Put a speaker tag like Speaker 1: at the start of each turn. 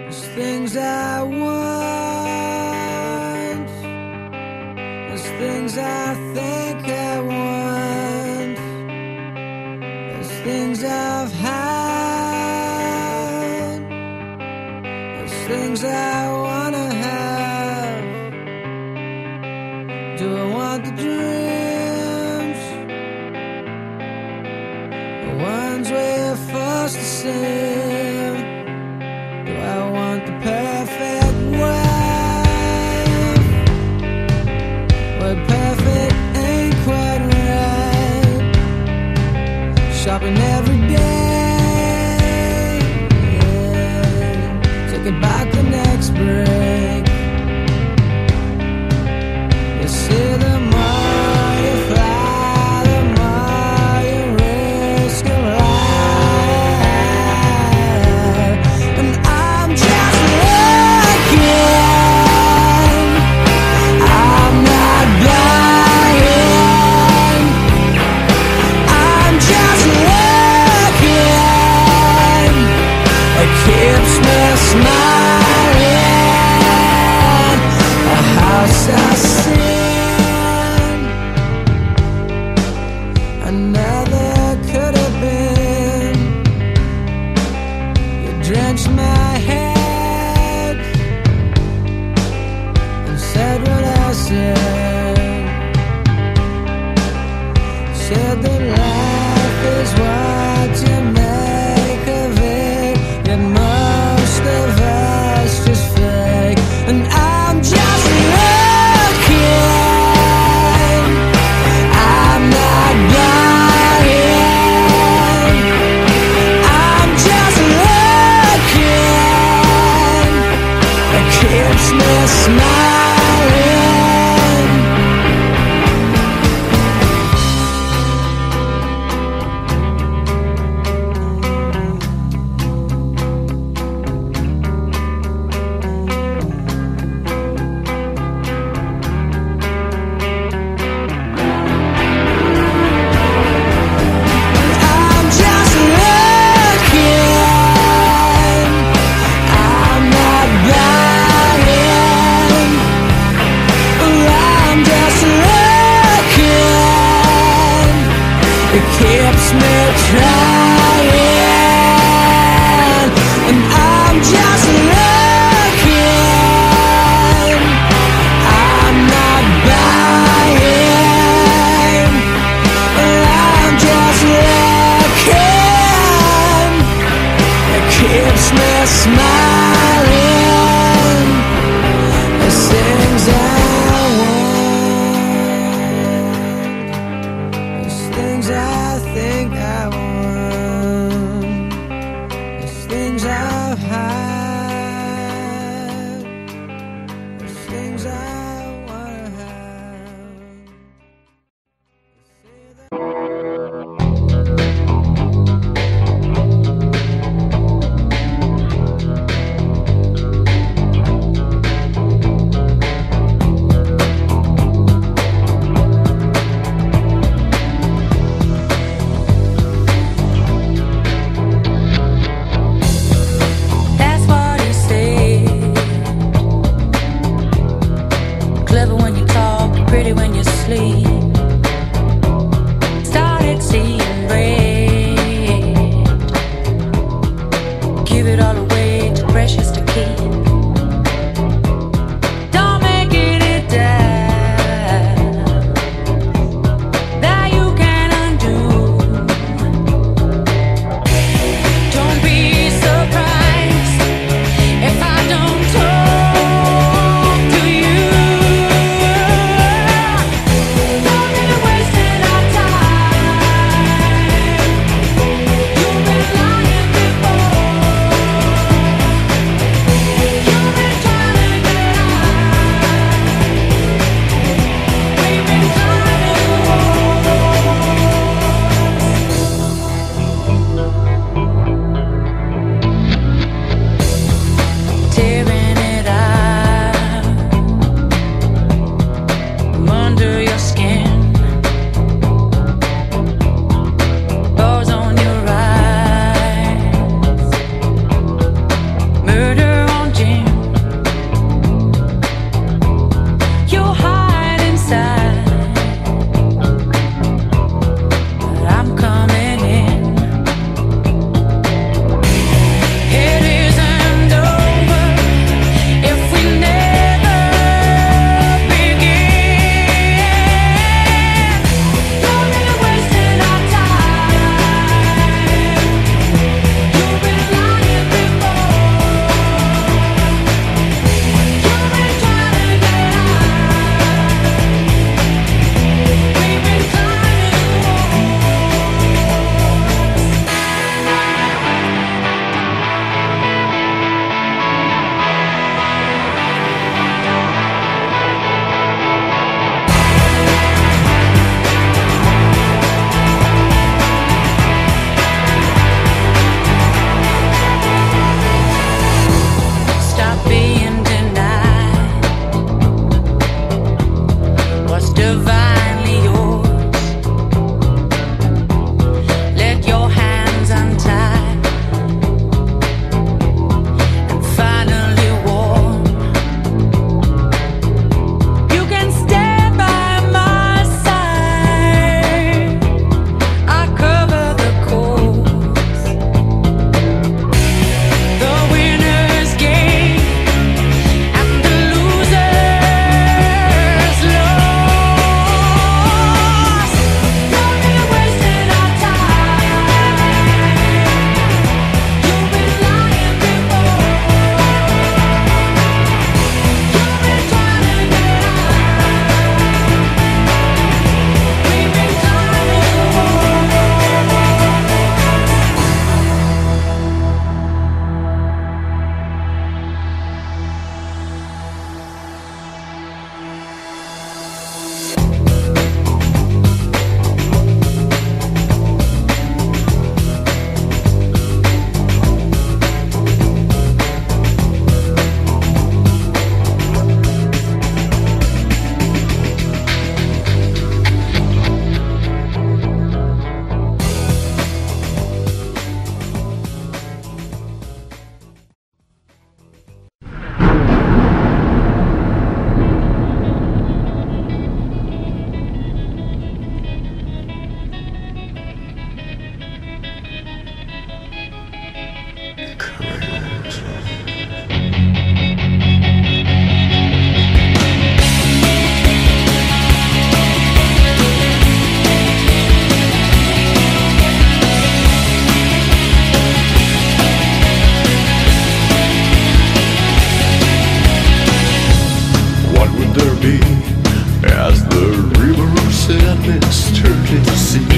Speaker 1: There's things I want, there's things I think I want, there's things I've had, there's things I wanna have. Do I want the dreams, the ones we're forced to see? Do I want the perfect wife? Well, perfect ain't quite right. Shopping every day, yeah. Take it back the next break. You see, the more you fly, the more you risk your life. And I'm just looking, I'm not dying. I'm just looking, it keeps me smiling. A house I see, another could have been. You drenched my head and said what I said. Said that life is what you make of it, yet most of us just fake. And I'm just looking, I'm not dying. I'm just looking, it keeps me smiling. I'm just looking, I'm not dying. I'm just looking, it keeps me trying. And I'm just looking, I'm not buying. I'm just looking, it keeps me smiling. There's things I want, there's things I think I want, there's things I've had.
Speaker 2: Mr. Lipsy.